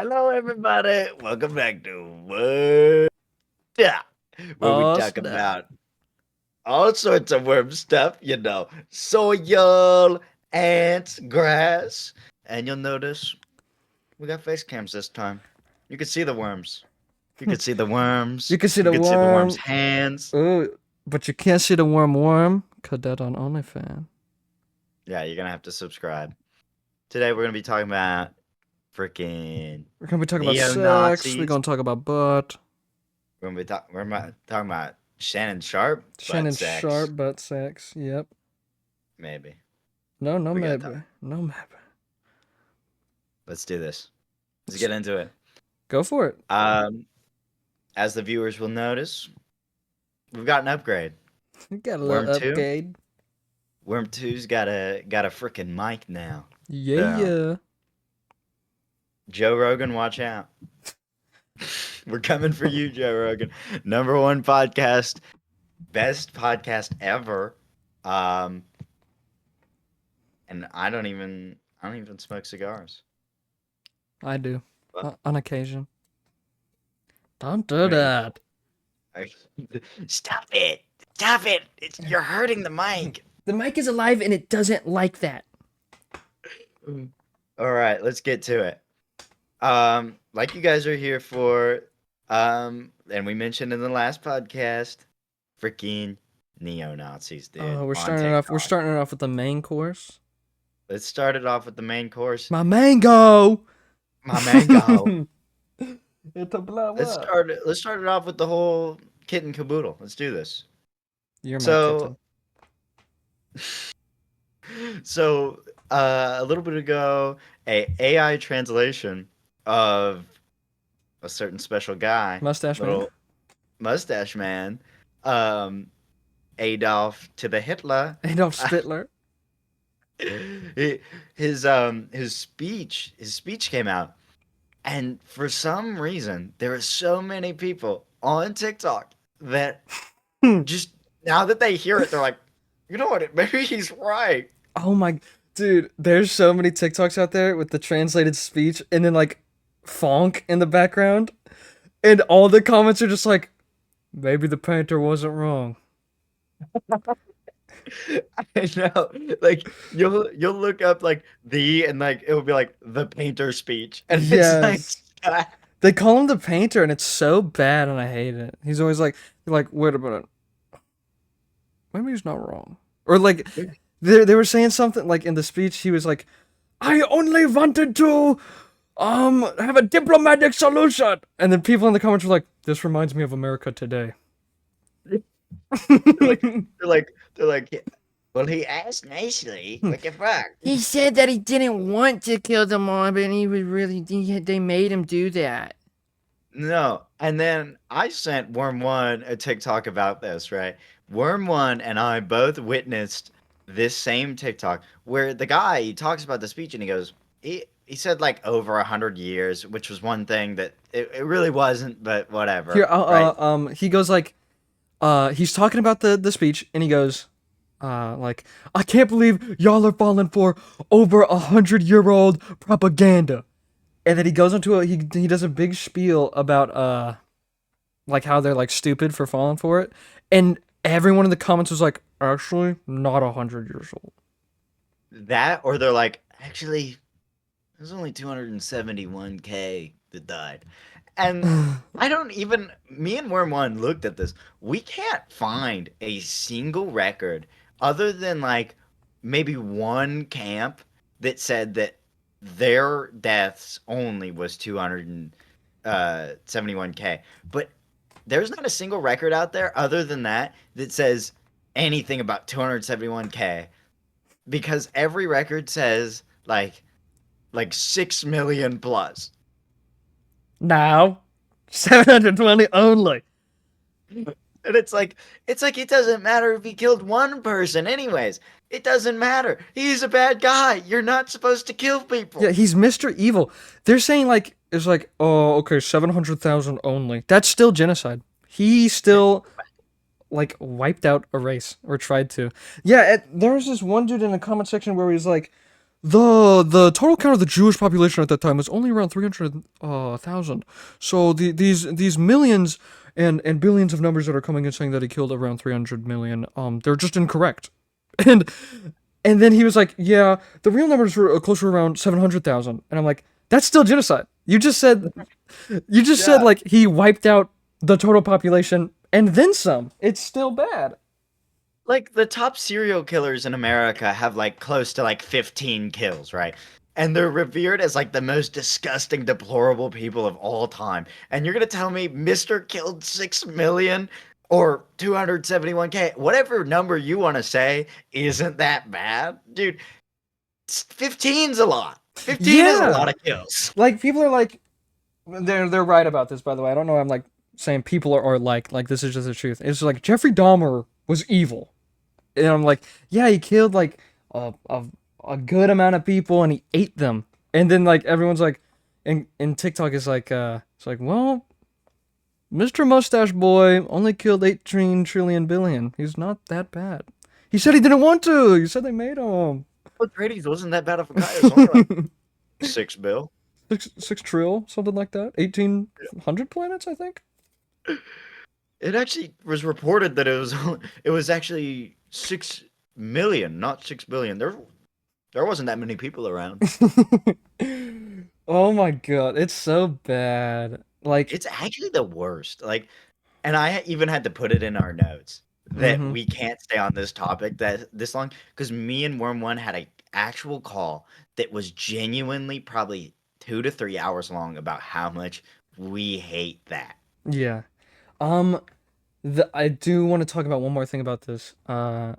Hello, everybody. Welcome back to What? Yeah, where we Oh talk snap! about all sorts of worm stuff, soil, ants, grass. And you'll notice we got face cams this time. You can see the worms. You can see the You worms. can see You the can see the worms' worm. hands. Oh, but you can't see the worm. Cut that on OnlyFans. Yeah, you're gonna have to subscribe. Today we're gonna be talking about freaking We're gonna be talking about neo sex. We're Nazis. gonna talk about butt. Talking about Shannon Sharp butt Shannon sex. Sharp butt sex. Yep. Maybe. No, no We got time. maybe. No maybe. Let's do this. Let's get into it. Go for it. Um, as the viewers will notice, we've got an upgrade. You got a little Worm two. upgrade. Worm two's got a freaking mic now. Yeah, So yeah. Joe Rogan, watch out. We're coming for you, Joe Rogan. Number one podcast, best podcast ever. Um, and I don't even smoke cigars. I do. Well, On occasion. Don't do I mean, that. I- stop it! Stop it! You're hurting the mic. The mic is alive and it doesn't like that. All right, let's get to it. Like you guys are here for, and we mentioned in the last podcast, freaking neo Nazis, dude. Oh, we're On starting it off. We're TikTok. starting it off with the main course. Let's start it off with the main course. My mango. My mango. It's a blow Let's up. start it. Let's start it off with the whole kit and caboodle. Let's do this. You're my So, kitten. a little bit ago, a AI translation of a certain special guy, Mustache man. little mustache man, um, Adolf to the Hitler. Adolf Spittler. He- his speech came out, and for some reason there are so many people on TikTok that just now that they hear it, they're like, you know what? Maybe he's right. Oh my dude, there's so many TikToks out there with the translated speech and then like fonk in the background. And all the comments are just like, maybe the painter wasn't wrong. I know. Like you'll look up like the and like it will be like the painter speech, and it's like Yes. They call him the painter and it's so bad and I hate it. He's always like, wait a minute. Maybe he's not wrong. Or like they were saying something like in the speech he was like, I only wanted to have a diplomatic solution. And then people in the comments were like, this reminds me of America today. like they're like, well, he asked nicely. What the fuck? He said that he didn't want to kill them all, but they made him do that. No. And then I sent Worm One a TikTok about this, right? Worm One and I both witnessed this same TikTok where the guy he talks about the speech and he goes, he said like over 100 years, which was one thing that it really wasn't, but whatever, Here, right? he goes like, he's talking about the speech, and he goes, like, I can't believe y'all are falling for over 100-year-old propaganda. And then he goes into he does a big spiel about like how they're like stupid for falling for it, and everyone in the comments was like, actually, not 100 years old. That or they're like, actually, there's only 271K that died. And I don't even, me and Worm One looked at this. We can't find a single record other than like maybe one camp that said that their deaths only was 271K. But there's not a single record out there other than that that says anything about 271K because every record says like 6 million plus. Now, 720 only. And it's like it doesn't matter if he killed one person anyways. It doesn't matter. He's a bad guy. You're not supposed to kill people. Yeah, he's Mr. Evil. They're saying like it's like, oh, okay, 700,000 only. That's still genocide. He still like wiped out a race or tried to. Yeah, there was this one dude in the comment section where he was like, The total count of the Jewish population at that time was only around 300,000. So these millions and billions of numbers that are coming in saying that he killed around 300 million, they're just incorrect. And and then he was like, yeah, the real numbers were closer to around 700,000. And I'm like, that's still genocide. You just said Yeah. like he wiped out the total population and then some. It's still bad. Like the top serial killers in America have like close to like 15 kills, right? And they're revered as like the most disgusting, deplorable people of all time. And you're gonna tell me Mr. killed 6 million or 271K, whatever number you want to say, isn't that bad? Dude, 15's a lot. 15 is a Yeah. lot of kills. Like people are like they're right about this, by the way. I don't know. I'm like saying people are like this is just the truth. It's like Jeffrey Dahmer was evil, and I'm like, yeah, he killed like a good amount of people and he ate them, and then like everyone's like, and TikTok is like, it's like, well, Mr. Mustache Boy only killed 18 trillion billion. He's not that bad. He said he didn't want to. He said they made him. But Brady's wasn't that bad of a guy. It was only like 6 bill. Six trill, something like that. 1,800 planets, I think. It actually was reported that it was actually 6 million, not 6 billion. There wasn't that many people around. Oh my god, it's so bad. Like, It's actually the worst. Like, and I even had to put it in our notes that mm-hmm. we can't stay on this topic that this long because me and Worm One had a actual call that was genuinely probably 2 to 3 hours long about how much we hate that. Yeah. Um, I do want to talk about one more thing about this. I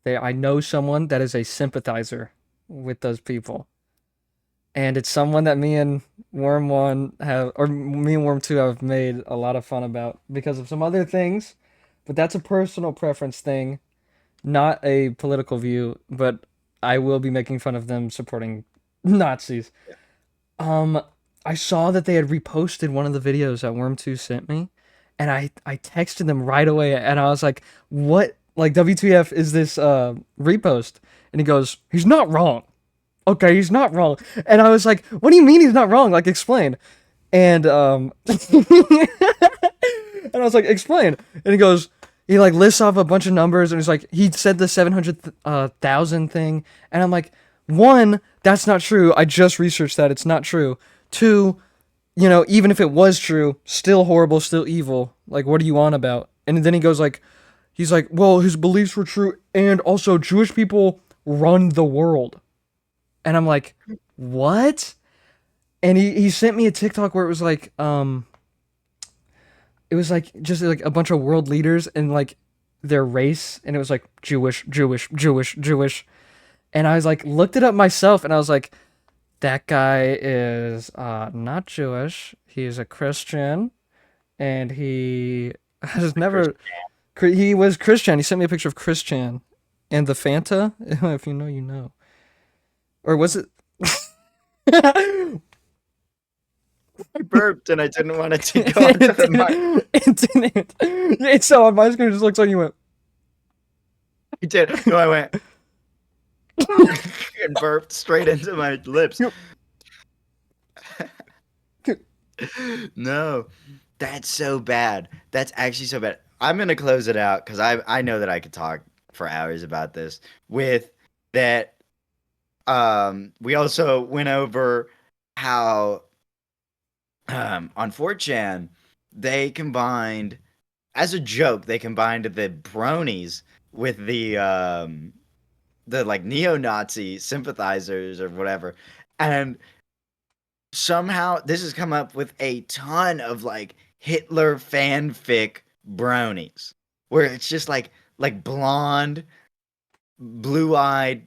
know someone that is a sympathizer with those people, and it's someone that me and Worm One have, or me and Worm Two have made a lot of fun about because of some other things, but that's a personal preference thing, not a political view. But I will be making fun of them supporting Nazis. Um, I saw that they had reposted one of the videos that Worm Two sent me, and I texted them right away, and I was like, "What? Like WTF is this repost?" And he goes, "He's not wrong. Okay, he's not wrong." And I was like, "What do you mean he's not wrong? Like explain." And and I was like, "Explain." And he goes, he like lists off a bunch of numbers, and he's like, he said the 700,000 thing, and I'm like, one, that's not true. I just researched that. It's not true. Two, even if it was true, still horrible, still evil. Like, what are you on about? And then he goes like, he's like, well, his beliefs were true, and also Jewish people run the world. And I'm like, what? And he sent me a TikTok where it was like just like a bunch of world leaders and like their race, and it was like Jewish, Jewish, Jewish, Jewish. And I was like, looked it up myself, and I was like, that guy is not Jewish. He is a Christian, and he has never. He was Christian. He sent me a picture of Christian and the Fanta. If you know, you know. Or was it? I burped and I didn't want it to go into the mic. It didn't. It's so on my screen. It just looks like you went. I did. No, I went and burped straight into my lips. No, that's so bad. That's actually so bad. I'm gonna close it out because I know that I could talk for hours about this. With that, we also went over how on 4chan they combined as a joke they combined the bronies with the like neo-Nazi sympathizers or whatever, and somehow this has come up with a ton of like Hitler fanfic bronies where it's just like blonde, blue-eyed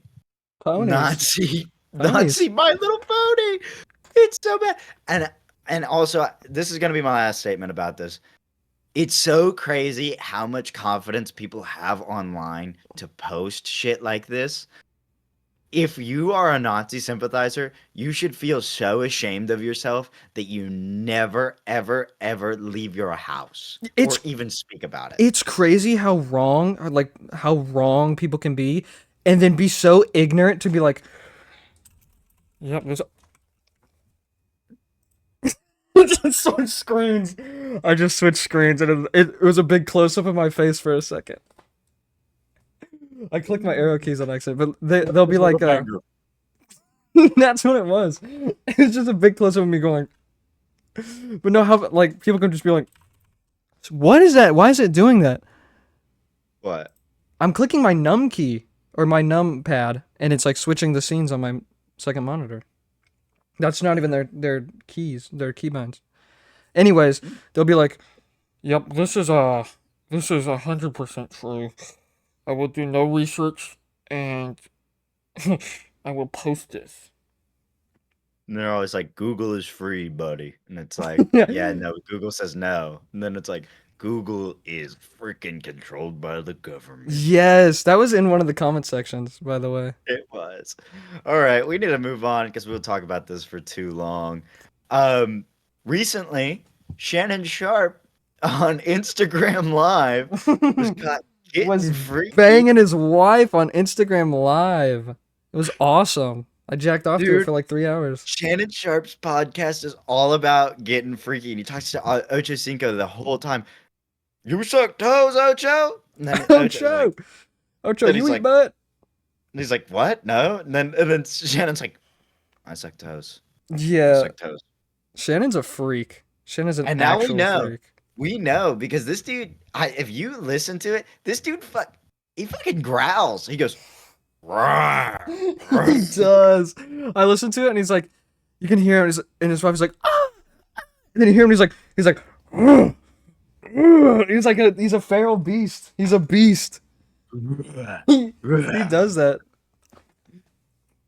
Ponies. Nazi Ponies. Nazi My Little Pony. It's so bad. And also this is gonna be my last statement about this. It's so crazy how much confidence people have online to post shit like this. If you are a Nazi sympathizer, you should feel so ashamed of yourself that you never, ever, ever leave your house It's or even speak about it. it's crazy how wrong, or like how wrong people can be, and then be so ignorant to be like, Yep, there's. I just switched screens. I just switched screens, and it was a big close up of my face for a second. I clicked my arrow keys on accident, but they'll be like, that's what it was. It was just a big close up of me going. But no, how like people can just be like, what is that? Why is it doing that? What? I'm clicking my num key or my num pad, and it's like switching the scenes on my second monitor. That's not even their keys, their keybinds. Anyways, they'll be like, "Yep, this is 100% true. I will do no research, and I will post this." And they're always like, Google is free, buddy. And it's like, yeah, no, Google says no. And then it's like, Google is freaking controlled by the government. Yes, that was in one of the comment sections, by the way. It was. All right, we need to move on because we'll talk about this for too long. Recently, Shannon Sharp on Instagram Live was caught getting Was freaky. banging his wife on Instagram Live. It was awesome. I jacked off to it Dude. for like 3 hours. Shannon Sharp's podcast is all about getting freaky, and he talks to Ocho Cinco the whole time. You suck toes, Ocho? And then Ocho! Ocho, then you he's eat like- butt? he's like, what? No? And then Shannon's like, I suck toes. I Yeah, suck toes. Shannon's a freak. Shannon's an And now we actual know. freak. We know because this dude, if you listen to it, this dude he fucking growls. He goes, "Rawr." He does. I listened to it and he's like, you can hear him, and his wife's like, ah! And then you hear him, he's like, "Ugh, ugh." He's a feral beast. He's a beast. He does that.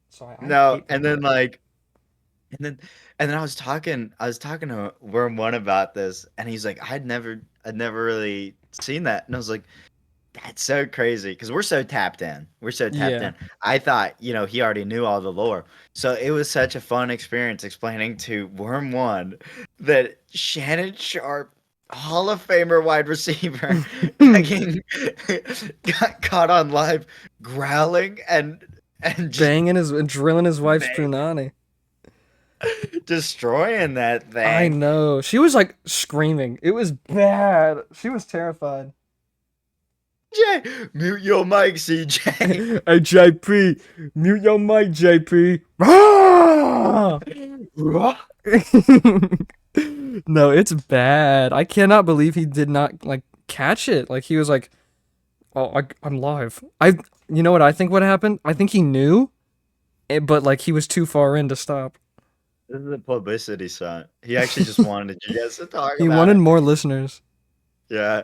Sorry, I No, hate and that. then like, and then I was talking to Worm One about this, and he's like, I'd never really seen that, and I was like, that's so crazy because we're so tapped in. We're so tapped Yeah. in. I thought, he already knew all the lore, so it was such a fun experience explaining to Worm One that Shannon Sharp, Hall of Famer wide receiver, fucking got caught on live growling and just Banging and drilling his wife's Bang. punani. destroying that thing. I know. She was like screaming. It was bad. She was terrified. Jay, mute your mic, CJ. Hey, JP, mute your mic, JP. Ah! No, it's bad. I cannot believe he did not like catch it. Like he was like, "Oh, I'm live." You know what I think? What happened? I think he knew, but like he was too far in to stop. This is a publicity stunt. He actually just wanted you guys to talk He about wanted it. more listeners. Yeah.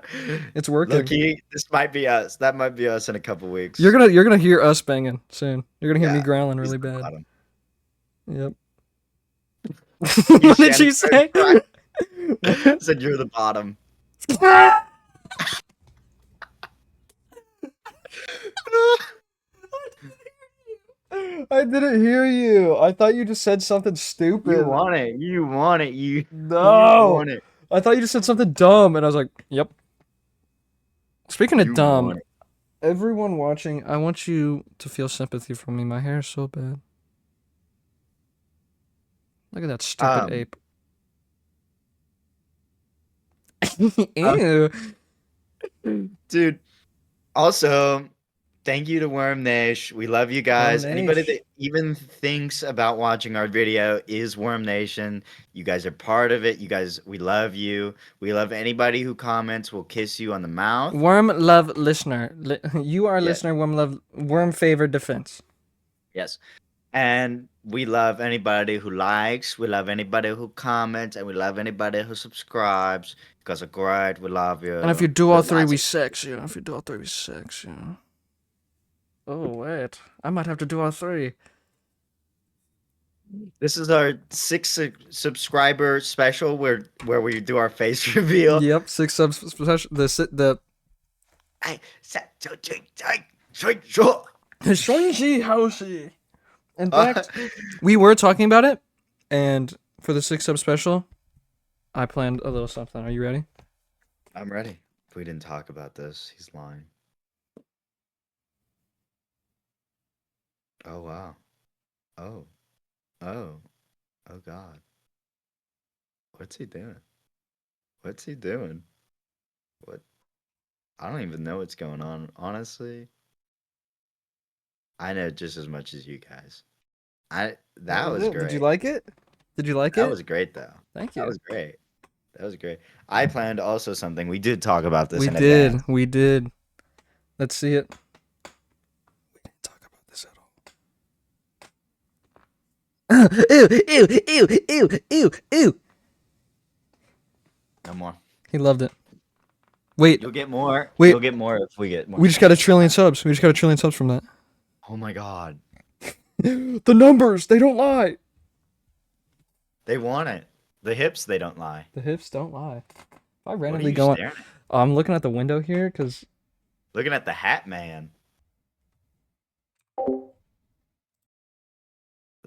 It's working. Loki, this might be us. That might be us in a couple weeks. You're gonna hear us banging soon. You're gonna hear me Yeah, growling He's really the bad. bottom. Yep. You What did she Shannon say? Sharp said you're the bottom. I didn't hear you. I thought you just said something stupid. You want it. You want it. You No. want it. I thought you just said something dumb, and I was like, "Yep." Speaking of You dumb, want it. everyone watching, I want you to feel sympathy for me. My hair is so bad. Look at that stupid ape. Ew. Dude. Also, thank you to Worm Nash. We love you guys. Worm Anybody Nash. that even thinks about watching our video is Worm Nation. You guys are part of it. You guys, we love you. We love anybody who comments. We'll kiss you on the mouth. Worm love listener. You are a Yeah. listener. Worm favored defense. Yes. And we love anybody who likes, we love anybody who comments, and we love anybody who subscribes. Because of great, we love you. And if you do all With three, lots we of- sex you. If you do all three, we sex you. Oh wait, I might have to do all three. This is our 6 subscriber special where we do our face reveal. Yep, 6 subs special. The Hey, Shonji Hoshi. In fact, we were talking about it, and for the 6 sub special, I planned a little something. Are you ready? I'm ready. If we didn't talk about this, he's lying. Oh wow. Oh. Oh, oh God, what's he doing? What's he doing? What? I don't even know what's going on. Honestly, I know just as much as you guys. I What that was was it? Did you great. like it? Did you like That it? was great though. Thank That you. was great. That was great. I planned also something. We did talk about this We in did. advance. We did. Let's see it. We didn't talk about this at all. Ew, ew, ew, ew, ew, ew. No more. He loved it. Wait, You'll get more. wait. You'll get more if we get more We just got subs. 1,000,000,000 subs. We just got 1,000,000,000 subs from that. Oh my God. The numbers, they don't lie. They want it. The hips, they don't lie. The hips don't lie. If I What are randomly you go on, staring at? I'm looking at the window here because Looking at the Hat Man.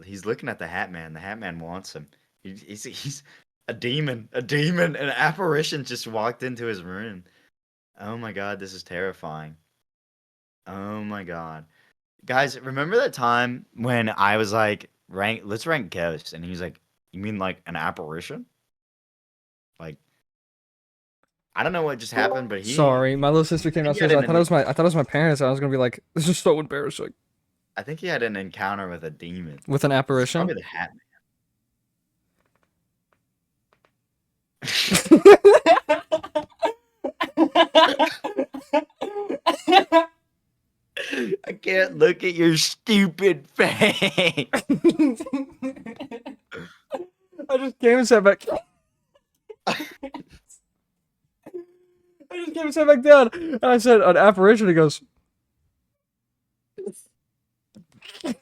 He's looking at the Hat Man. The Hat Man wants him. He's a demon. A demon. An apparition just walked into his room. Oh my God, this is terrifying. Oh my God. Guys, remember that time when I was like, let's rank ghosts, and he's like, you mean like an apparition? Like, I don't know what just happened, but sorry, my little sister I came think he downstairs. had I thought it was my parents. And I was gonna be like, this is so embarrassing I think he had an encounter with a demon. with an It's apparition. probably the Hat Man. I can't look at your stupid face. I just came and sat back. I just came and sat back down. And I said, an apparition. He goes,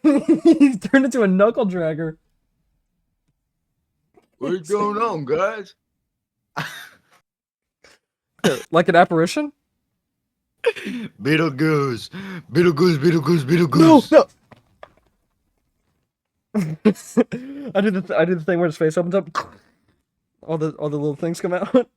he's turned into a knuckle dragger. What's going on, guys? Like an apparition? Beetlejuice. Beetlejuice, Beetlejuice, No, Beetlejuice. no. I did the thing where his face opens up. All the little things come out.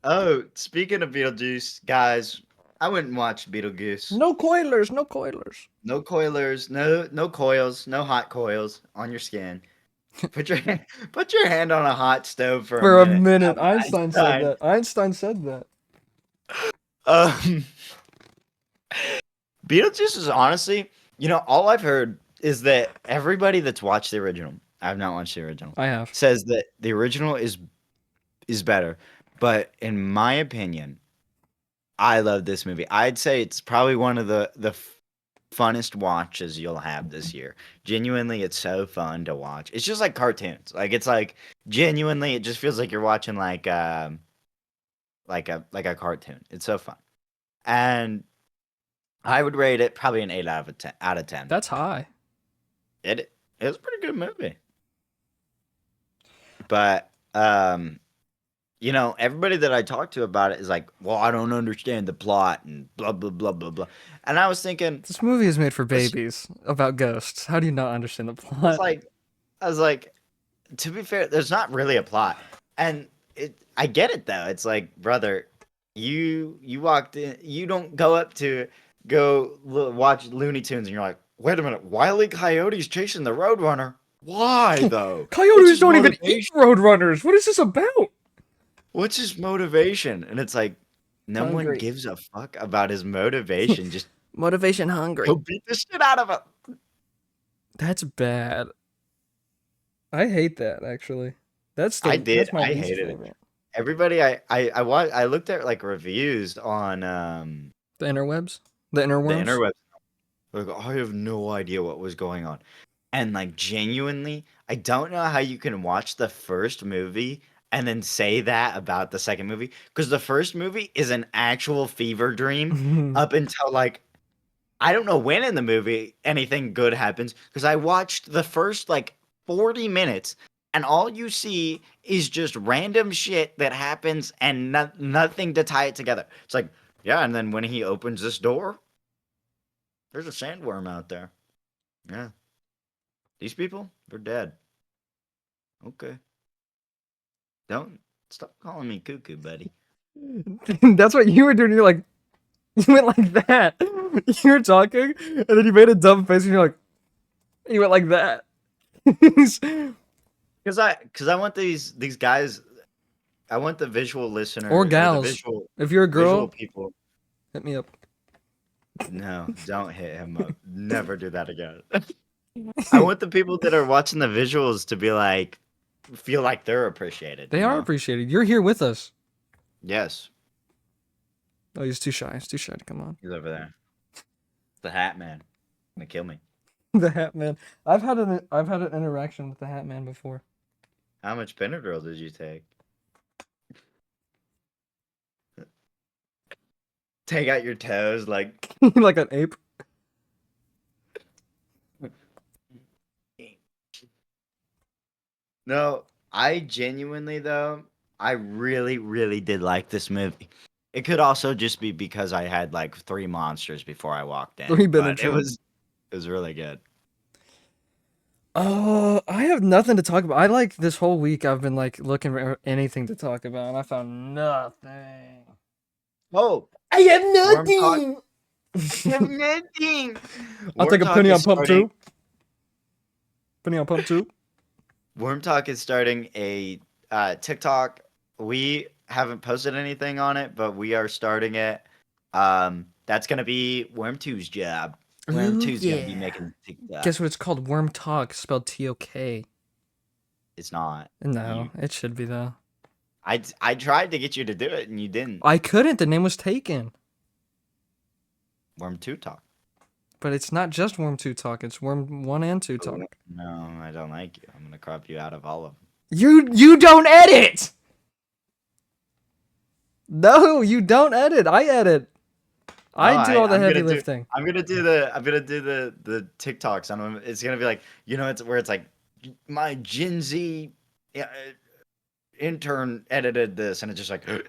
Oh, speaking of Beetlejuice, guys, I went and watched Beetlejuice. No coilers, no coilers. No coilers, no coils, no hot coils on your skin. Put your hand on a hot stove for a For a minute. minute, Albert Einstein said Einstein. that. Einstein said that. Um, Beetlejuice is honestly, all I've heard is that everybody that's watched the original, I've not watched the original, I have. says that the original is better. But in my opinion, I love this movie. I'd say it's probably one of the funnest watches you'll have this year. Genuinely, it's so fun to watch. It's just like cartoons. Like it's like genuinely, it just feels like you're watching like a cartoon. It's so fun, and I would rate it probably an 8 out of 10. That's high. It was a pretty good movie, but everybody that I talked to about it is like, well, I don't understand the plot and blah blah blah blah blah. And I was thinking, This movie is made for it's babies about ghosts. How do you not understand the it's plot? like I was like, to be fair, there's not really a plot, and I get it though. It's like, brother, you walked in, you don't go up to watch Looney Tunes, and you're like, wait a minute, Wile E. Coyote's chasing the Roadrunner. Why though? What's Coyotes his don't even eat motivation? roadrunners. What is this about? What's his motivation? And it's like, no one Hungry. gives a fuck about his motivation. Just Motivation hungry. go beat the shit out of him. That's bad. I hate that actually. That's I did. that's my I least hated it. favorite. Everybody, I looked at like reviews on The interwebs, the the interworms. interwebs. Like, I have no idea what was going on. And like genuinely, I don't know how you can watch the first movie and then say that about the second movie, because the first movie is an actual fever dream up until like I don't know when in the movie anything good happens, because I watched the first like 40 minutes and all you see is just random shit that happens and nothing to tie it together. It's like, yeah, and then when he opens this door, there's a sandworm out there. Yeah. These people, they're dead. Okay. Don't stop calling me cuckoo, buddy. That's what you were doing. You're like, You went like that. You were talking, and then you made a dumb face, and you're like, you went like that. Because I want these guys. I want the visual Or listener or the gals. visual If you're a visual girl, people. hit me up. No, don't hit him up. Never do that again. I want the people that are watching the visuals to be like, feel like they're appreciated. They You are know? appreciated. You're here with us. Yes, Oh, he's too shy. He's too shy to come on. he's over there. The Hat Man. Gonna kill me. The Hat Man. I've had an interaction with the Hat Man before. How much Benadryl did you take? Take out your toes, like. Like an ape. No, I genuinely though, I really, really did like this movie. It could also just be because I had like 3 monsters before I walked in, 3 but Benadryl. it was really good. I have nothing to talk about. I like this whole week I've been like looking for anything to talk about, and I found nothing. Oh, I have Worm Talk. nothing. Nothing. I'll Worm take a Talk penny is on pump starting. two. Penny on pump two. Worm Talk is starting a TikTok. We haven't posted anything on it, but we are starting it. That's gonna be Worm 2's job. Worm Ooh, 2's gonna be yeah. making TikTok. Guess what it's called? Worm Talk, spelled T-O-K. It's not. No, it should be though. I tried to get you to do it and you didn't. I couldn't. The name was taken. Worm 2 Talk. But it's not just Worm 2 Talk. It's Worm 1 and 2 Talk. No, I don't like you. I'm gonna crop you out of all of them. You don't edit. No, you don't edit. I edit. I do all the heavy lifting. I'm gonna do the TikToks on them. It's gonna be like, it's where it's like my Gen Z intern edited this, and it's just like I'm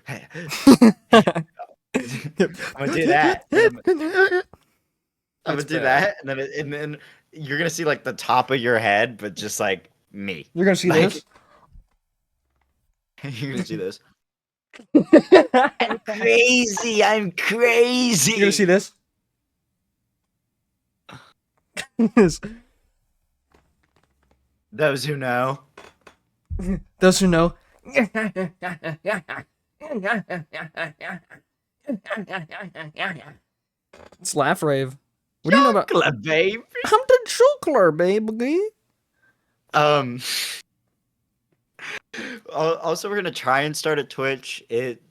gonna do that. I'm gonna do that, and then you're gonna see like the top of your head, but just like me. You're gonna see Like, this. You're gonna see this. Crazy! I'm crazy. You're gonna see this. Those who know. Those who know. It's Laugh Rave. What do you know about? Chocolate, babe. I'm the chocolate, baby. Also, we're gonna try and start a Twitch. It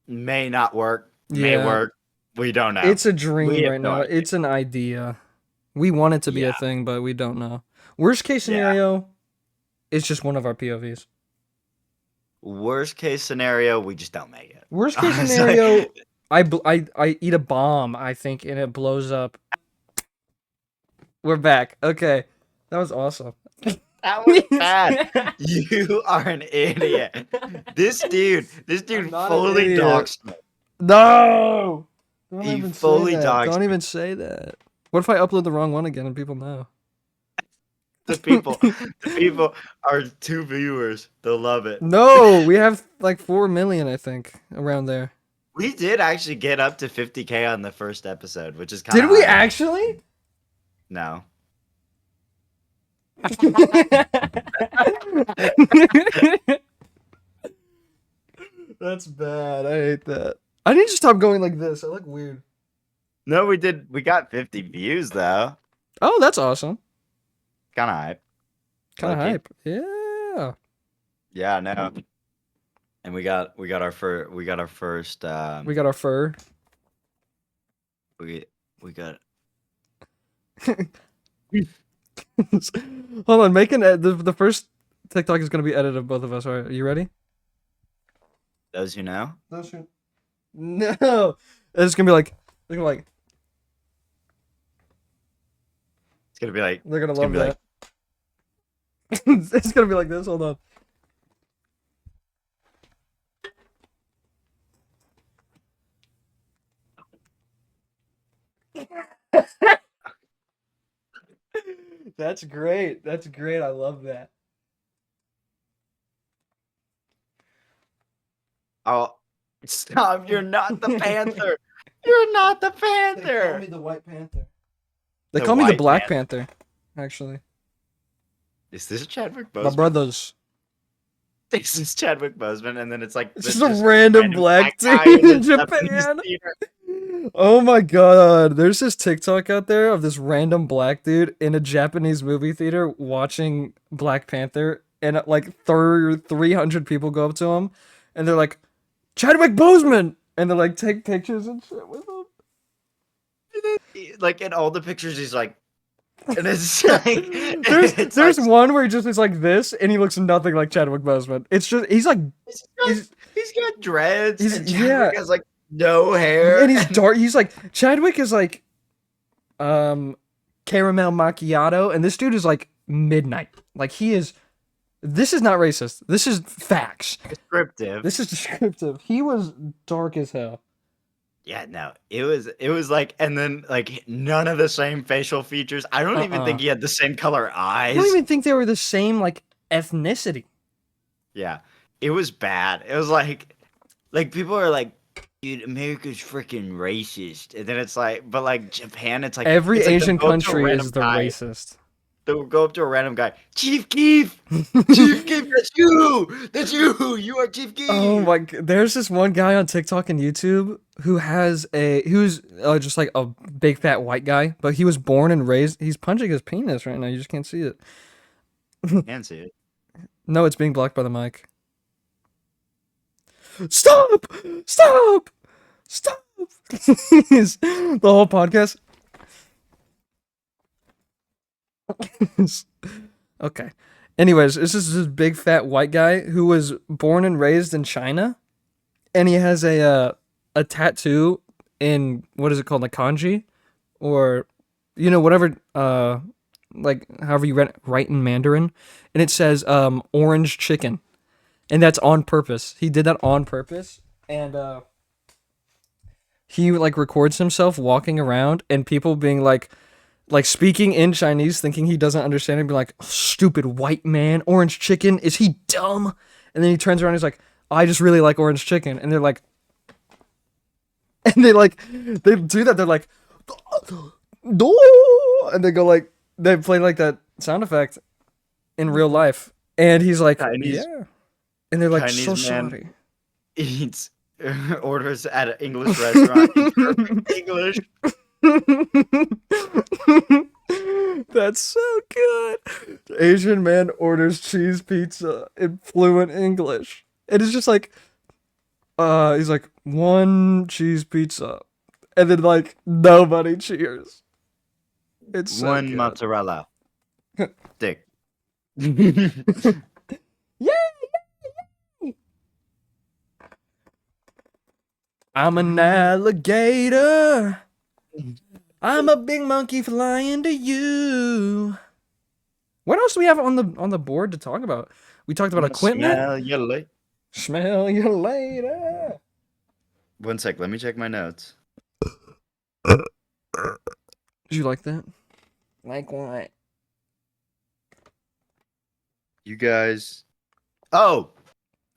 may not work. May Yeah. work. We don't know. It's a We dream have right no now. idea. It's an idea. We want it to be a Yeah. thing, but we don't know. Worst case scenario, it's just one of our POVs. Worst case scenario, we just don't make it. Worst case Honestly. scenario, I eat a bomb, I think, and it blows up. We're back. Okay. That was awesome. That was bad. You are an idiot. This dude I'm not an fully idiot. doxed me. No! Don't He even fully say that. doxed Don't me. even say that. What if I upload the wrong one again and people know? The people are 2 viewers. They'll love it. No, we have like 4 million, I think, around there. We did actually get up to 50K on the first episode, which is kind of Did we actually? No. That's bad. I hate that. I need to stop going like this. I look weird. No, we did. We got 50 views though. Oh, that's awesome. Kind of hype. Kind of Lucky. hype. Yeah. Yeah, no. And we got our first We got our fur. we got Hold on, the first TikTok is gonna be edited of both of us. All right, are you ready? those who know. No, it's gonna be like they're gonna It's gonna be like love gonna be that. It's gonna be like this. Hold on. That's great. That's great. I love that. oh, stop! You're not the panther. You're not the Panther. the White Panther. They The call me the White Black Panther, actually. Is this Chadwick My Boseman? brothers. This is Chadwick Boseman, and then it's like It's the, just a just random black guy dude in in the Japanese Japan. theater. Oh my god. There's this TikTok out there of this random black dude in a Japanese movie theater watching Black Panther, and like 300 people go up to him and they're like, Chadwick Boseman! And they're like, take pictures and shit with him. Like in all the pictures, he's like, and it's like, There's one where he just is like this and he looks nothing like Chadwick Boseman. It's just, he's like, he's got dreads, he's- and Chadwick yeah. has like no hair, and he's dark. He's like, Chadwick is like, caramel macchiato, and this dude is like midnight. Like he is. This is not racist. This is facts. descriptive. This is descriptive. He was dark as hell. Yeah, no, it was like, and then like none of the same facial features. I don't even think he had the same color I eyes. don't even think they were the same like ethnicity. Yeah, it was bad. It was like people are like, dude, America's freaking racist, and then it's like, but like Japan, it's like Every it's like Asian they'll go up to a country random is the guy- racist. They'll go up to a random guy, Chief Keef, Chief Keef, that's you are Chief Keef. Oh my! There's this one guy on TikTok and YouTube who's just like a big fat white guy, but he was born and raised. He's punching his penis right now. You just can't see it. Can't see it. No, it's being blocked by the mic. Stop! Stop! Stop! The whole podcast. Okay. Anyways, this is this big fat white guy who was born and raised in China, and he has a tattoo in, what is it called, like kanji, or whatever, like however you write in Mandarin, and it says orange chicken, and that's on purpose. He did that on purpose, and he like records himself walking around and people being like speaking in Chinese, thinking he doesn't understand, and be like, stupid white man, orange chicken, is he dumb? And then he turns around and he's like, I just really like orange chicken. And they're like, and they do that, they're like, "Do," and they go like, they play like that sound effect in real life. And he's like, Chinese- yeah. And they're like, so Chinese man. sorry. Eats orders at an English restaurant in perfect English. That's so good. The Asian man orders cheese pizza in fluent English. And it's just like, he's like, one cheese pizza. And then like, nobody cheers. It's so One good. mozzarella stick. I'm an alligator. I'm a big monkey flying to you. What else do we have on the board to talk about? We talked about equipment. Smell you later. Smell you later. One sec, let me check my notes. Did you like that? Like what? You guys. Oh,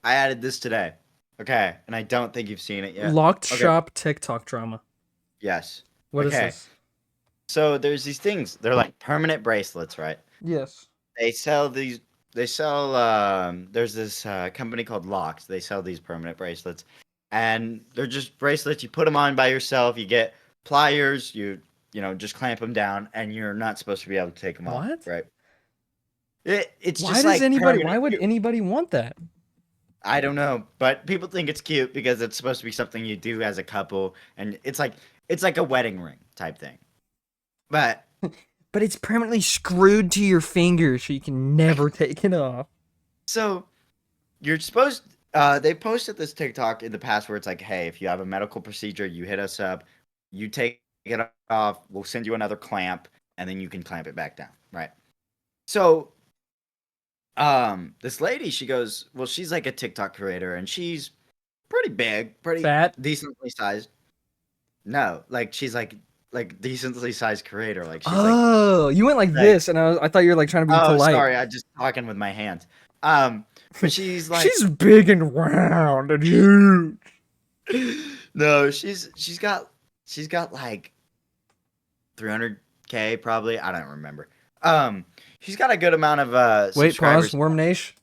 I added this today. Okay, and I don't think you've seen it yet. Locked Okay. shop TikTok drama. Yes. What is Okay. this? So there's these things. They're like permanent bracelets, right? Yes. They sell these. They sell. There's this company called Locks. They sell these permanent bracelets, and they're just bracelets. You put them on by yourself. You get pliers. You just clamp them down, and you're not supposed to be able to take them off. What? Right? It's Why just does like anybody? permanent. Why would anybody want that? I don't know, but people think it's cute because it's supposed to be something you do as a couple, and it's like a wedding ring type thing. But But it's permanently screwed to your finger, so you can never take it off. so you're supposed. They posted this TikTok in the past where it's like, hey, if you have a medical procedure, you hit us up, you take it off, we'll send you another clamp, and then you can clamp it back down, right? So, this lady, she goes, well, she's like a TikTok creator, and she's pretty big, pretty Fat? decently sized. No, like she's like decently sized creator, like she's like. Oh, you went like like- this, and I thought you were like trying to be Oh, polite. sorry, I just talking with my hands. But she's like, She's big and round and huge. no, she's got she's got like 300K probably. I don't remember. Um, she's got a good amount of Wait, pause. subscribers. Worm Nation.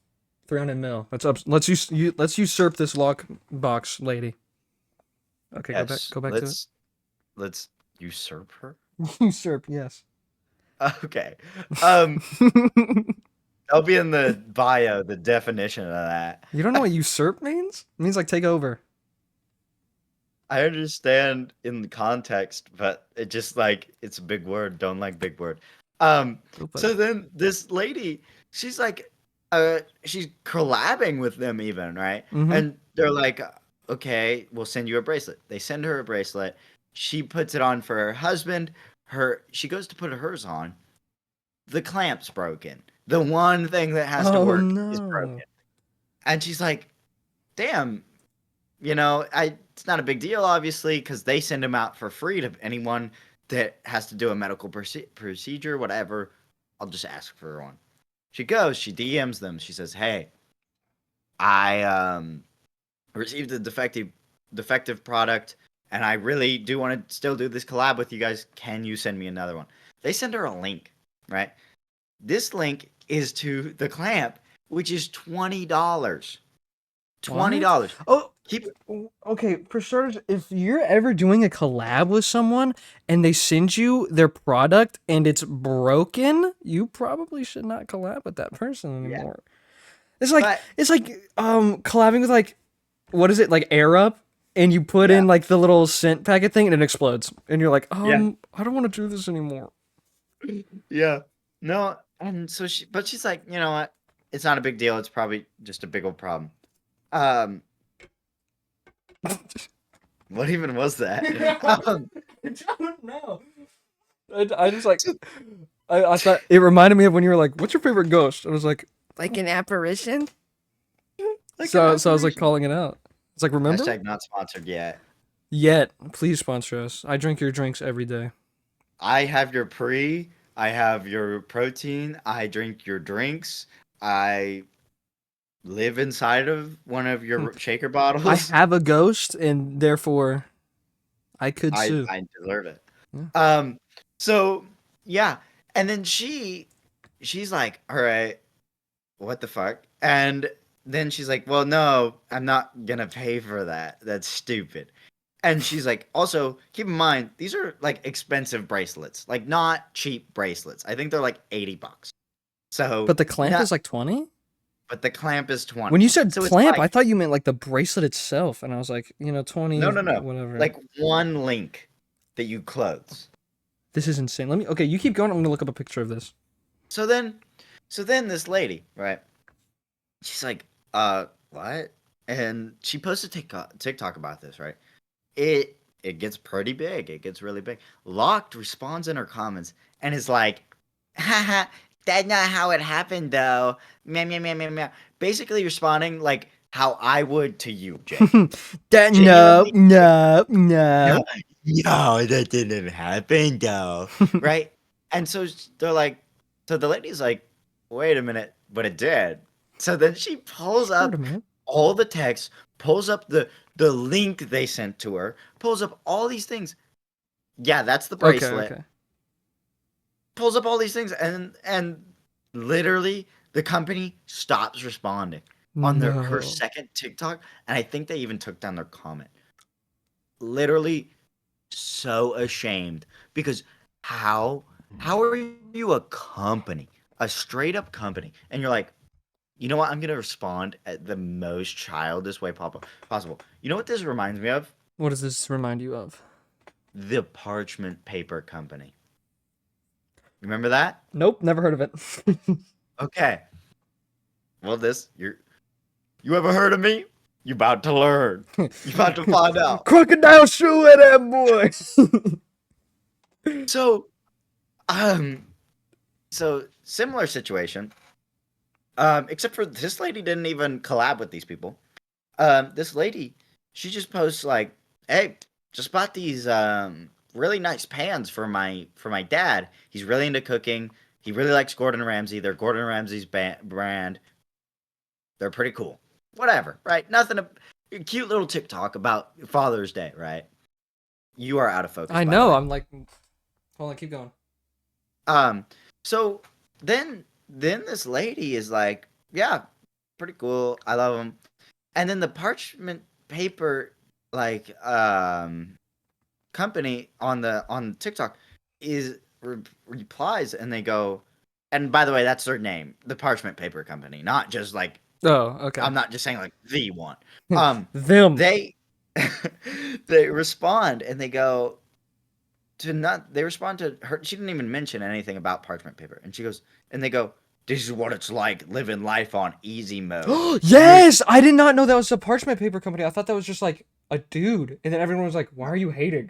300 mil. Let's up. Let's usurp this lock box, lady. Okay, go back. Yes, Go back to it. let's usurp her. Usurp. Yes. Okay. Um, I'll be in the bio, the definition of that. You don't know what usurp means? It means like take over. I understand in the context, but it just like it's a big word. Don't like big word. Um, Go, buddy. so then this lady, she's like, she's collabing with them even, right? Mm-hmm. And they're like, okay, we'll send you a bracelet. They send her a bracelet. She puts it on for her husband. She goes to put hers on. The clamp's broken. The one thing that has to Oh work is no. broken. And she's like, damn, it's not a big deal, obviously, because they send them out for free to anyone that has to do a medical procedure, whatever. I'll just ask for one. She goes, she DMs them. She says, hey, I received a defective product, and I really do want to still do this collab with you guys. Can you send me another one? They send her a link, right? This link is to the clamp, which is $20. What? $20. Oh, Keep okay. For starters, if you're ever doing a collab with someone and they send you their product and it's broken, you probably should not collab with that person yeah, anymore. It's like but collabing with like what is it like Air Up and you put yeah, in like the little scent packet thing and it explodes and you're like yeah, I don't want to do this anymore. yeah. No, and so she's like, you know what? It's not a big deal. It's probably just a big old problem. Um, what even was that? Um, I don't know. I just like so- I thought it reminded me of when you were like, "What's your favorite ghost?" I was like, Like an apparition? like an so I was like apparition. calling it out. It's like remember Hashtag not sponsored yet. yet. Please sponsor us. I drink your drinks every day. I have your pre. I have your protein. I drink your drinks. I live inside of one of Hmm. your shaker I bottles. have a ghost, and therefore I could sue. I deserve it. Yeah. Um, so yeah, and then she's like, all right, what the fuck? And then she's like, well, no, I'm not gonna pay for that. That's stupid. And she's like, also keep in mind these are like expensive bracelets, like not cheap bracelets. I think they're like $80. So But the clamp not, is like 20. but the clamp is When 20. you said So it's clamp, like I thought you meant like the bracelet itself, and I was like, 20, no, whatever. like one link that you close. This is insane. Let me. Okay, you keep going. I'm gonna look up a picture of this. So then, so then this lady, right? She's like, what? And she posted TikTok about this, right? It gets pretty big. It gets really big. Locked responds in her comments and is like, haha, that's not how it happened though. Meow meow meow meow meow. Basically responding like how I would to you, Jake. That no, Genuinely, no, no, no. no, that didn't happen though. Right? And so they're like, so the lady's like, wait a minute, but it did. So then she pulls Wait a up minute. all the text, pulls up the link they sent to her, pulls up all these things. Yeah, that's the Okay, bracelet. okay. Pulls up all these things and literally the company stops responding on her No. second TikTok, and I think they even took down their comment. Literally so ashamed because how how are you a company, a straight up company, and you're like, you know what? I'm gonna respond at the most childish way possible. You know what this reminds me of? What does this remind you of? The parchment paper company. Remember that? Nope, never heard of it. Okay. Well, you ever heard of me? You about to learn. You about to find out. Crocodile shoe at that boy. So, um, so similar situation. Except for this lady didn't even collab with these people. This lady, she just posts like, "Hey, just bought these really nice pans for my dad. He's really into cooking. He really likes Gordon Ramsay. They're Gordon Ramsay's brand. They're pretty cool. Whatever, right? Nothing. A cute little TikTok about Father's Day, right? You are out of focus, I by the know. way. I'm like, hold on, keep going. So then this lady is like, yeah, pretty cool. I love them. And then the parchment paper like company on TikTok is replies and they go, and by the way, that's their name, the parchment paper company, not just like Oh, okay. I'm not just saying like the one. Um, Them. they they respond and they go to not. They respond to her. She didn't even mention anything about parchment paper, and she goes and they go. This is what it's like living life on easy mode. You're Yes, I did not know that was a parchment paper company. I thought that was just like a dude, and then everyone was like, "Why are you hating?"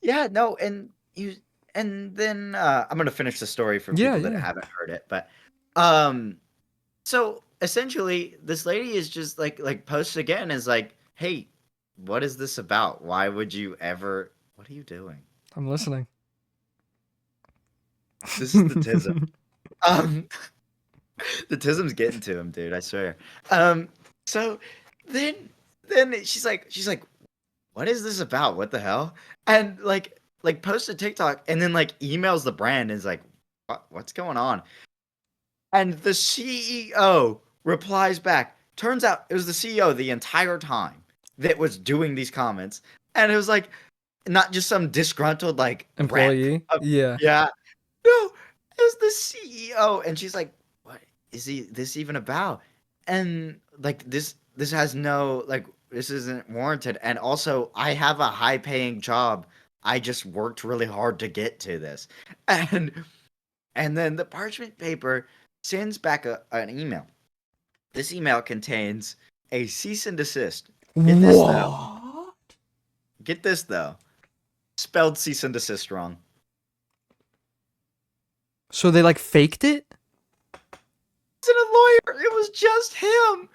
Yeah, no, and you and then I'm gonna finish the story for Yeah, people that yeah. haven't heard it, but um so essentially this lady is just like posts again is like, "Hey, what is this about? Why would you ever what are you doing?" I'm listening. This is the tism. Um the tism's getting to him, dude, I swear. Um so then she's like, "What is this about? What the hell?" And like posts a TikTok and then like emails the brand and is like, what's going on?" And the CEO replies back. Turns out it was the CEO the entire time that was doing these comments. And it was like not just some disgruntled like rep. Employee. Yeah. Yeah. No, it was the CEO. And she's like, what is this even about? And like this has no like this isn't warranted. And also I have a high paying job. I just worked really hard to get to this. And and then the parchment paper sends back an email. This email contains a cease and desist. Get this though. What? Get this though. Spelled cease and desist wrong. So they like faked it? It's a lawyer. It was just him.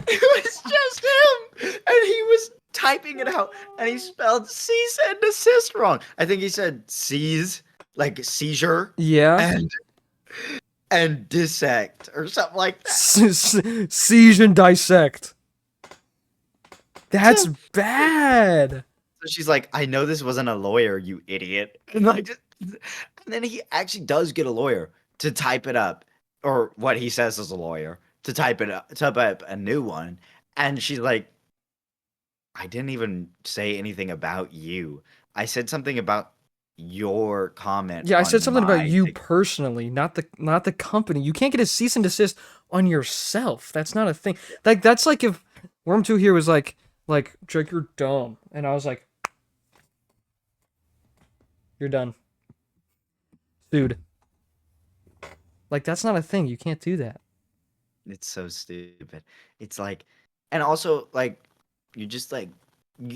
It was just him. And he was typing it out and he spelled cease and desist wrong. I think he said seize, like seizure, Yeah. and dissect or something like that. Siege and dissect. That's So bad. So she's like, I know this wasn't a lawyer, you idiot. And then he actually does get a lawyer to type it up, or what he says is a lawyer to type up a new one. And she's like, I didn't even say anything about you. I said something about your comment Yeah, I said on something about my you thing. personally, not the company. You can't get a cease and desist on yourself. That's not a thing. Like that's like if Worm 2 here was like Jake, you're dumb. And I was like, you're done. Dude. Like that's not a thing. You can't do that. It's so stupid. It's like, and also like, you just like,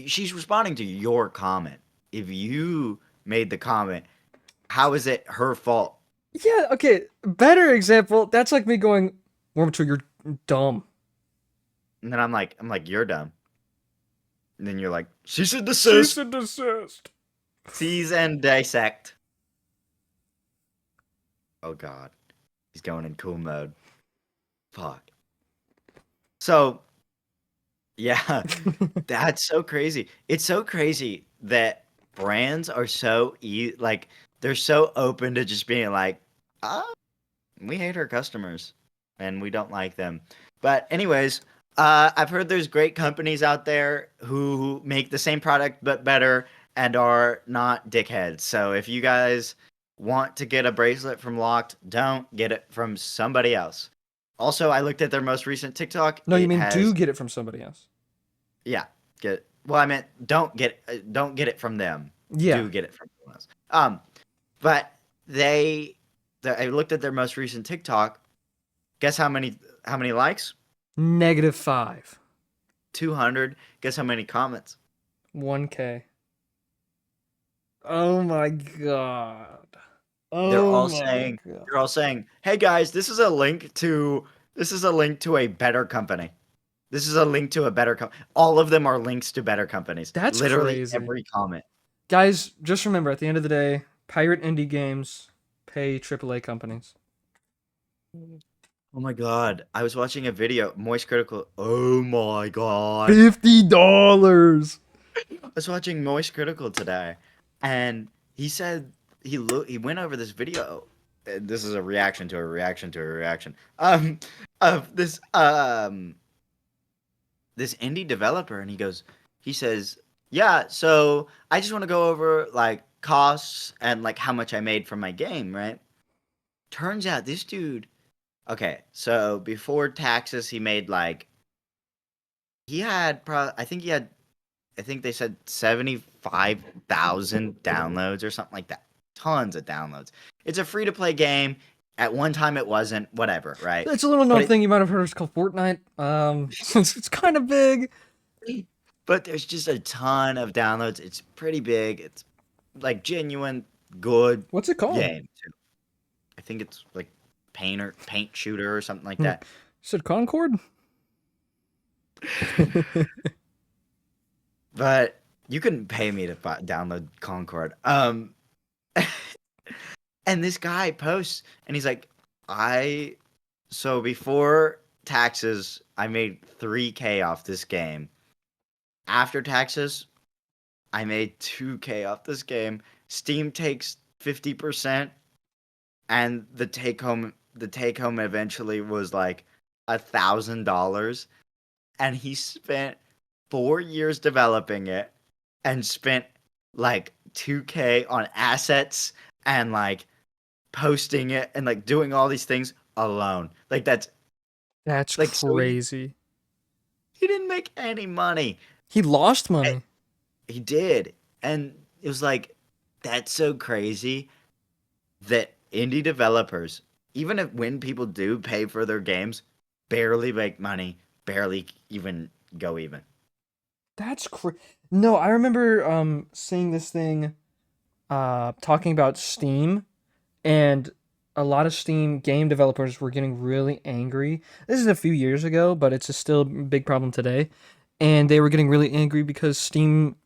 she's responding to your comment. If you made the comment, how is it her fault? Yeah, okay. Better example, that's like me going, Worm 2, you're dumb. And then I'm like, you're dumb. And then you're like, cease and Cease desist, and desist. seize and dissect. Oh god, he's going in cool mode. Fuck. So yeah, that's so crazy. It's so crazy that brands are so like they're so open to just being like, ah, we hate our customers and we don't like them. But anyways, I've heard there's great companies out there who make the same product but better and are not dickheads. So if you guys want to get a bracelet from Locked, don't get it from somebody else. Also, I looked at their most recent TikTok. No, you It mean do has get it from somebody else. yeah, get well, I meant don't get it from them. Yeah. Do get it from someone else. But they I looked at their most recent TikTok. Guess how many likes? -5. 200. Guess how many comments? 1K. Oh my god. They're Oh all my saying god. they're all saying, "Hey guys, this is a link to a better company. This is a link to a better company." All of them are links to better companies. That's Literally crazy. every comment. Guys, just remember at the end of the day, pirate indie games pay AAA companies. Oh my god. I was watching a video, Moist Critical. Oh my god. $50. I was watching Moist Critical today, and he said he went over this video. This is a reaction to a reaction to a reaction. Of this indie developer, and he says, yeah, so I just want to go over like costs and like how much I made from my game, right? Turns out this dude, okay, so before taxes, he made like I think they said 75,000 downloads or something like that. Tons of downloads. It's a free to play game. At one time it wasn't, whatever, right? It's a little But known thing you might have heard. It's called Fortnite. It's kind of big. but there's just a ton of downloads. It's pretty big. It's like genuine good What's it called? game too. I think it's like paint shooter or something like Hmm. that. Said Concord. But you couldn't pay me to download Concord. And this guy posts, and he's like, so before taxes, I made 3K off this game. After taxes, I made 2K off this game. Steam takes 50%, and the take home eventually was like $1,000, and he spent 4 years developing it, and spent like 2K on assets and like posting it and like doing all these things alone. Like That's like so crazy. he didn't make any money. He lost Eh, money. He did. And it was like that's so crazy that indie developers, even if when people do pay for their games, barely make money, barely even go even. That's No, I remember seeing this thing talking about Steam, and a lot of Steam game developers were getting really angry. This is a few years ago, but it's still a big problem today. And they were getting really angry because Steam,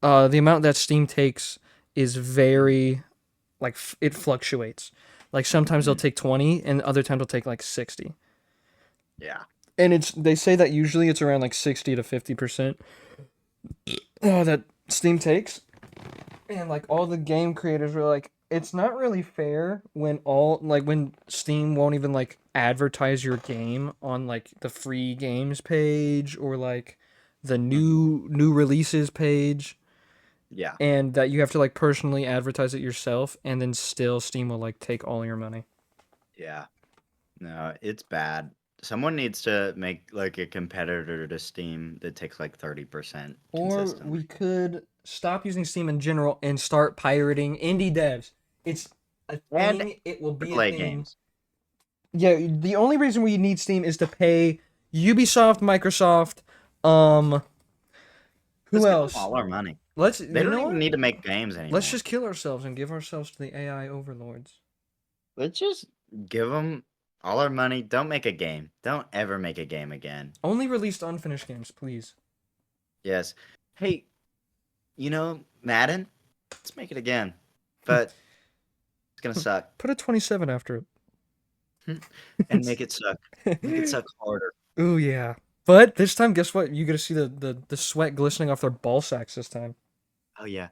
the amount that Steam takes is very, like, it fluctuates. Like, sometimes they'll Mm, take 20, and other times they'll take, like, 60. yeah. And they say that usually it's around, like, 60 to 50% that Steam takes. And like all the game creators were like, it's not really fair when when Steam won't even like advertise your game on like the free games page or like the Mhm. new releases page, Yeah. and that you have to like personally advertise it yourself, and then still Steam will like take all your money. Yeah. No, it's bad. Someone needs to make like a competitor to Steam that takes like 30% Or consistently. we could stop using Steam in general and start pirating indie devs. It's a And thing. It will be a AAA thing. games. Yeah, the only reason we need Steam is to pay Ubisoft, Microsoft, who Let's give them else? all our money. They You don't know even what? need to make games Let's anymore. just kill ourselves and give ourselves to the AI overlords. Let's just give them all our money. Don't make a game. Don't ever make a game again. Only released unfinished games, please. Yes. Hey, Madden? Let's make it again. But it's gonna suck. Put a 27 after And it. make it suck. Make it suck harder. Ooh yeah. But this time, guess what? You get to see the sweat glistening off their ball sacks this time. Oh yeah.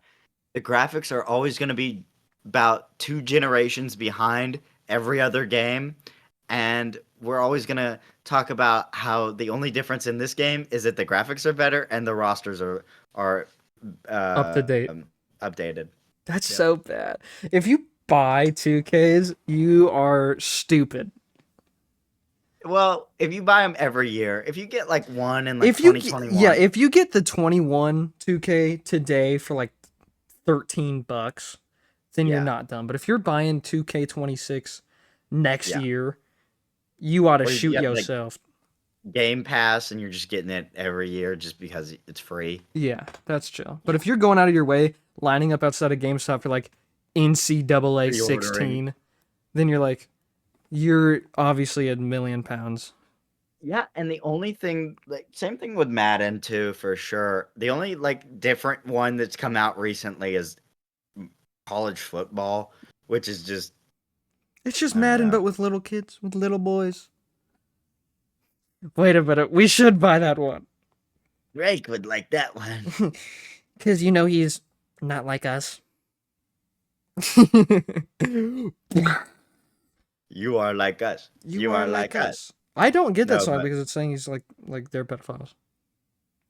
The graphics are always gonna be about 2 generations behind every other game. And we're always gonna talk about how the only difference in this game is that the graphics are better and the rosters are Up to date. updated. That's Yep. so bad. If you buy 2Ks, you are stupid. Well, if you buy them every year, if you get like one in like If you get, yeah, 2021, if you get the 21 2K today for like $13, then you're yeah, not dumb. But if you're buying 2K26 next yeah, year, you ought to or you shoot get like yourself. Game Pass and you're just getting it every year just because it's free. Yeah, that's chill. But Yeah, if you're going out of your way, lining up outside of GameStop for like NCAA pre-ordering. 16, then you're obviously £1,000,000. Yeah, and the only thing, like, same thing with Madden too, for sure. The only like different one that's come out recently is college football, which is just It's just I don't Madden, know. but with little kids, with little boys. Wait a minute. We should buy that one. Drake would like that one. Because you know he's not like us. You are like us. You are like us. I don't get that No, song but because it's saying he's like they're pedophiles.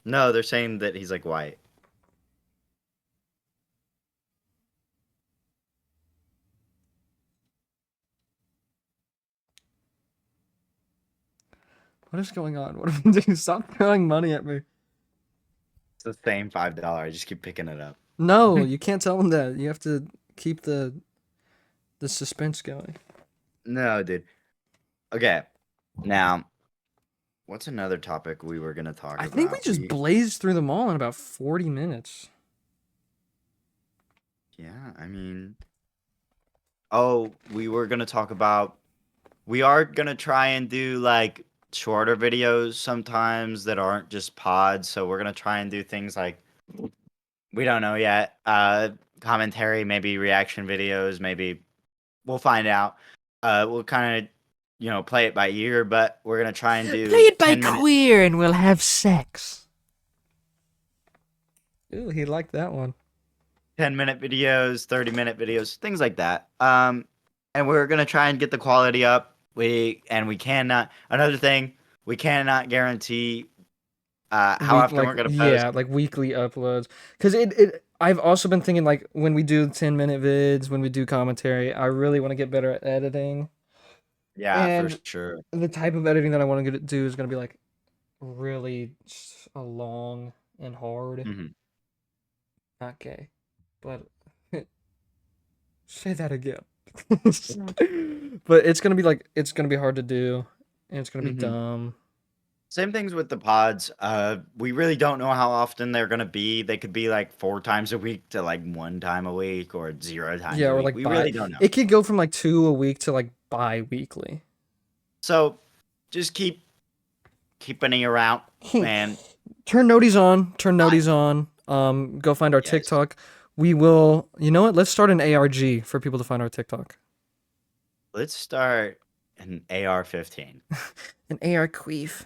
no, they're saying that he's like white. What is going on? What am I doing? Stop throwing money at me. It's the same $5. I just keep picking it up. No, you can't tell them that. You have to keep the suspense going. No, dude. Okay. Now, what's another topic we were gonna talk I about? think we just blazed through them all in about 40 minutes. Yeah, I mean, oh, we were gonna talk about. We are gonna try and do like shorter videos sometimes that aren't just pods. So we're gonna try and do things like we don't know yet. Commentary, maybe reaction videos, maybe we'll find out. We'll kind of play it by ear, but we're gonna try and Play do it by 10 minute. queer and we'll have sex. Ooh, he liked that one. 10-minute videos, 30-minute videos, things like that. And we're gonna try and get the quality up. We cannot. Another thing, we cannot guarantee how often we're gonna post. Yeah, like weekly uploads. Cause it I've also been thinking like when we do 10-minute vids, when we do commentary, I really want to get better at editing. Yeah, for And sure. the type of editing that I want to do is gonna be like really long and hard. Hmm. Not gay, but say that again. But it's gonna be it's gonna be hard to do, and it's gonna be Hmm. dumb. Same things with the pods. We really don't know how often they're gonna be. They could be like 4 times a week to like 1 time a week or 0 times Yeah, a or week. like We really bi. don't know. It could go from like 2 a week to like bi-weekly. So just keep an ear out, and Turn noties on. Turn I, noties on. Go find our yes, TikTok. We will. You know what? Let's start an ARG for people to find our TikTok. let's start an AR-15. An AR queef.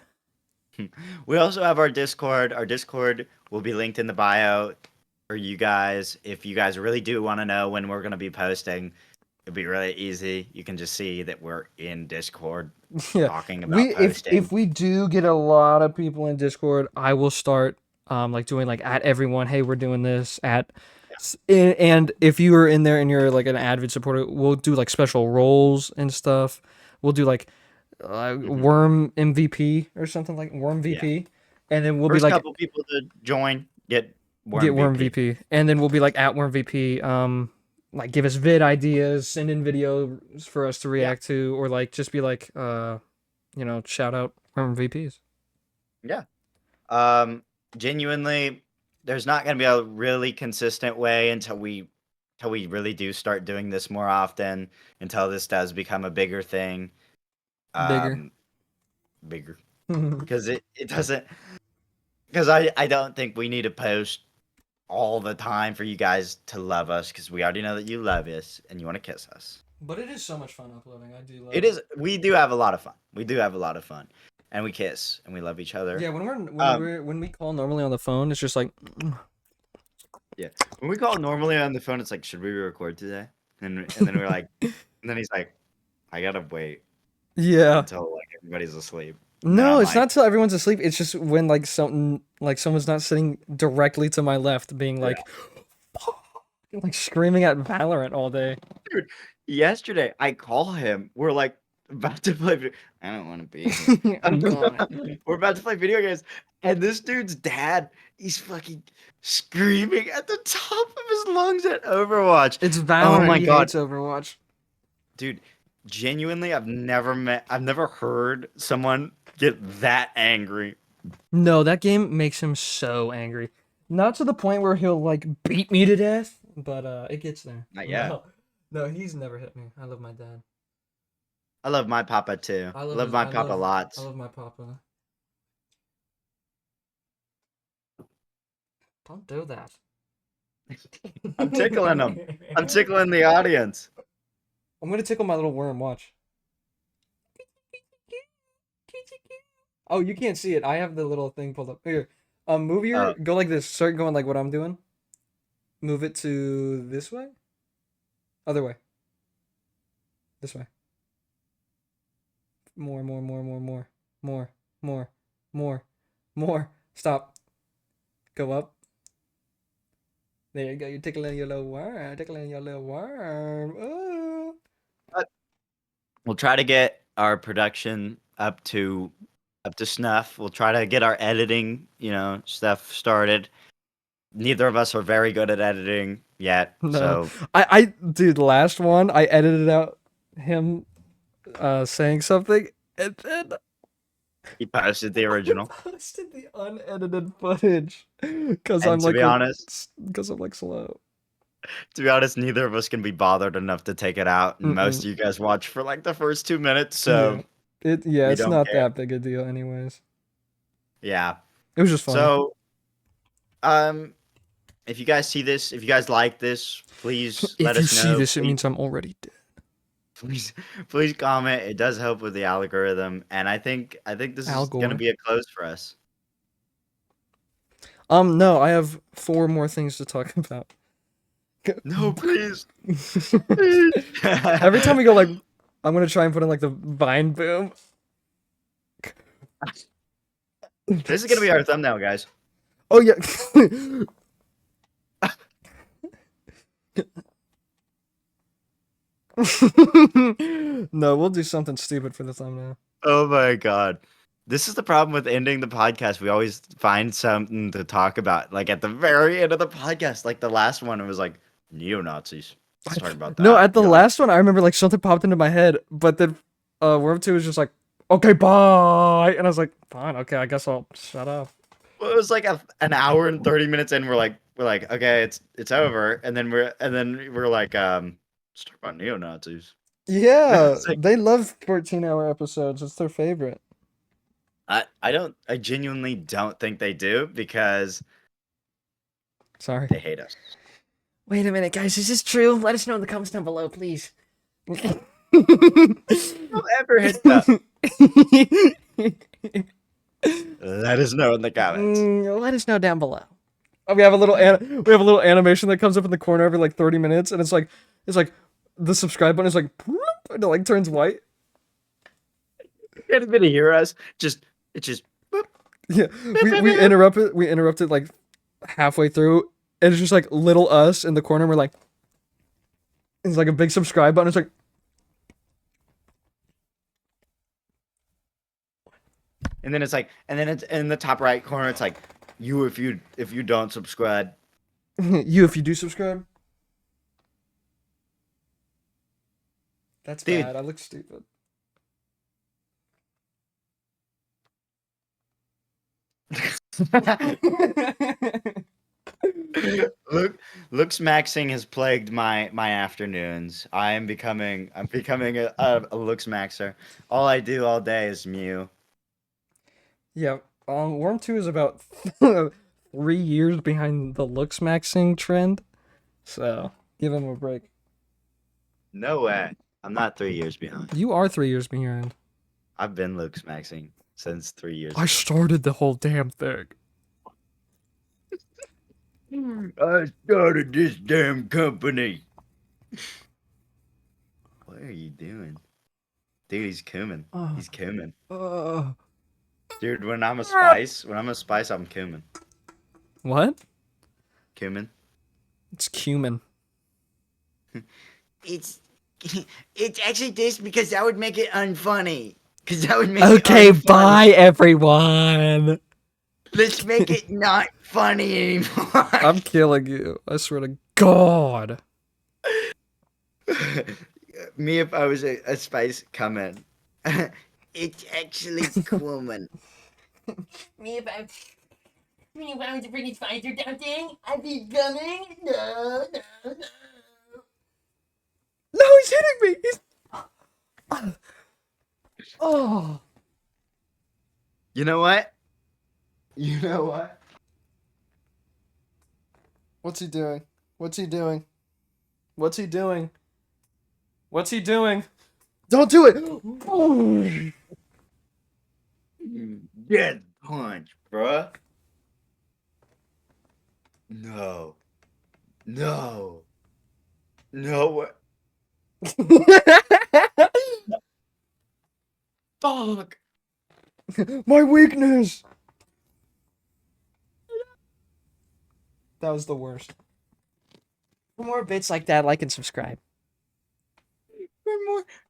We also have our Discord. Our Discord will be linked in the bio for you guys. If you guys really do want to know when we're going to be posting, it'll be really easy. You can just see that we're in Discord Yeah, talking about we posting. if we do get a lot of people in Discord, I will start like doing like at everyone, hey, we're doing this at, and if you are in there and you're like an avid supporter, we'll do like special roles and stuff. We'll do like Hmm. Worm MVP or something like Worm Yeah. VP, and then we'll be First like couple people to join get get Worm Worm VP. VP, and then we'll be like at Worm VP. Like give us vid ideas, send in videos for us to Yeah. react to, or like just be like shout out Worm VPs. Yeah. Um, Genuinely, there's not going to be a really consistent way until we really do start doing this more often, until this does become a bigger thing. Bigger. Um, Bigger. Because it doesn't, because I don't think we need to post all the time for you guys to love us, because we already know that you love us and you want to kiss us. But it is so much fun uploading. I do love It it. is, we do have a lot of fun. We do have a lot of fun, and we kiss and we love each other. Yeah, Um, when we call normally on the phone, it's just like yeah. When we call normally on the phone, it's like, should we record today? And then we're like, and then he's like, I gotta wait yeah. until like everybody's asleep. And then No, I'm it's like, not till everyone's asleep. It's just when someone's not sitting directly to my left, being yeah. like screaming at Valorant all day. Dude, yesterday I call him. We're like about to play. I don't want to be here. I'm gone. We're about to play video games, and this dude's dad, he's fucking screaming at the top of his lungs at Overwatch. It's Oh Valorant. my He god, hates Overwatch. dude! Genuinely, I've never heard someone get that angry. No, that game makes him so angry. Not to the point where he'll like beat me to death, but it gets there. Not yet. No, no, he's never hit me. I love my dad. I love my papa too. I love Love his. my papa I lots. love my papa. Don't do that. I'm tickling him. I'm tickling the audience. I'm gonna tickle my little worm. Watch. Oh, you can't see it. I have the little thing pulled up here. Move your Oh, go like this. Start going like what I'm doing. Move it to this way. Other way. This way. More, more, more, more, more, more, more, more, more. Stop. Go up. There you go. You're tickling your little worm. Tickling your little worm. Ooh. we'll try to get our production up to snuff. We'll try to get our editing, stuff started. Neither of us are very good at editing yet, No, so dude. The last one, I edited out him saying something, and then he posted the I original. posted the unedited footage because And because I'm like slow. to be honest, neither of us can be bothered enough to take it out, and most Mm-mm. of you guys watch for like the first 2 minutes, Yeah, so yeah, we it's don't not care. that big a deal, anyways. Yeah. It was just funny. So, um, if you guys see this, if you guys like this, please If let you us see know. this, it means I'm already dead. Please, please comment. It does help with the algorithm, and I think this Al is gonna Gore. be a close for us. No, I have 4 more things to talk about. No, please, please. Every time we go like, I'm gonna try and put in like the vine boom. This is gonna be our thumbnail, guys. Oh yeah. No, we'll do something stupid for the thumbnail. Oh my god. This is the problem with ending the podcast. We always find something to talk about. Like at the very end of the podcast, like the last one, it was like neo Nazis. Let's talk about No, that. at the You're like, last one, I remember like something popped into my head, but then Worm 2 was just like, okay, bye. And I was like, fine, okay, I guess I'll shut up. well, it was like an hour and 30 minutes in. We're like, okay, it's over, and then we're like, let's talk about neo Nazis. Yeah, It's like they love 14-hour episodes. It's their favorite. I genuinely don't think they do because Sorry. they hate us. Wait a minute, guys. Is this true? Let us know in the comments down below, please. Don't ever hit that. Let us know in the comments. Let us know down below. We have a little we have a little animation that comes up in the corner every like 30 minutes, and it's like the subscribe button is like and it like turns white. Can't even hear us. It's just boop, Yeah, boop, boop, we boop. interrupted like halfway through, and it's just like little us in the corner. And we're like, it's like a big subscribe button. It's like, And then it's in the top right corner. It's like you if you don't subscribe. you if you do subscribe. That's Dude. bad. I look stupid. Look, looks maxing has plagued my afternoons. I'm becoming a looks maxer. All I do all day is Mew. Yeah, Worm 2 is about 3 years behind the looks maxing trend, so give him a break. No way. I'm not 3 years behind. You are 3 years behind. I've been looks maxing since 3 years I ago. started the whole damn thing. I started this damn company. What are you doing? Dude, he's cumin. He's cumin. Dude, when I'm a spice, I'm cumin. What? Cumin. It's cumin. It's it's actually this because that would make it unfunny. Because that would make Okay, it unfunny. bye everyone. Let's make it not funny anymore. I'm killing you. I swear to God. Me if I was a spice cumin. It's actually cumin. Me about me about to bring his spice or something? I'd be coming. No, no, no. No, he's hitting me. He's. Oh. You know what? You know what? What's he doing? What's he doing? What's he doing? What's he doing? Don't do it. Death punch, bruh. No. No. No. Fuck. My weakness. That was the worst. For more bits like that, like and subscribe.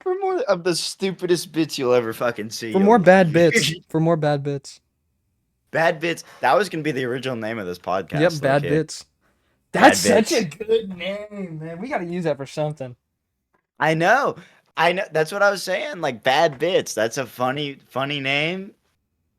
For more of the stupidest bits you'll ever fucking see. For more bad bits. For more bad bits. Bad bits. That was gonna be the original name of this podcast. Yep, bad look, bits. Bad That's such a bits. good name, man. We gotta use that for something. I know. I know. That's what I was saying. Like bad bits. That's a funny name.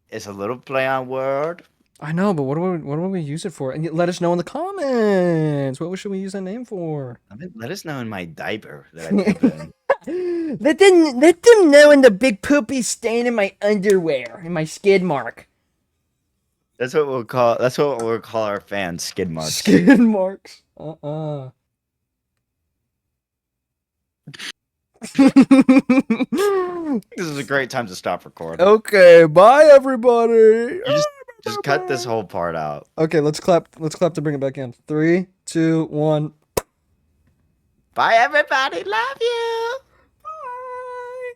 It's a little play on word. I know, but what do we use it for? And let us know in the comments. What should we use that name for? Let us know in my diaper that I poop in. Let them know in the big poopy stain in my underwear, in my skid mark. That's what we'll call. That's what we'll call our fans. Skid marks. Skid marks. This is a great time to stop recording. Okay, bye everybody. You just cut this whole part out. Okay, let's clap. Let's clap to bring it back in. 3, 2, 1. Bye, everybody. Love you. Bye.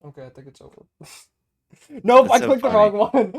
Okay, I think it's over. Nope, That's I so clicked the funny. wrong one.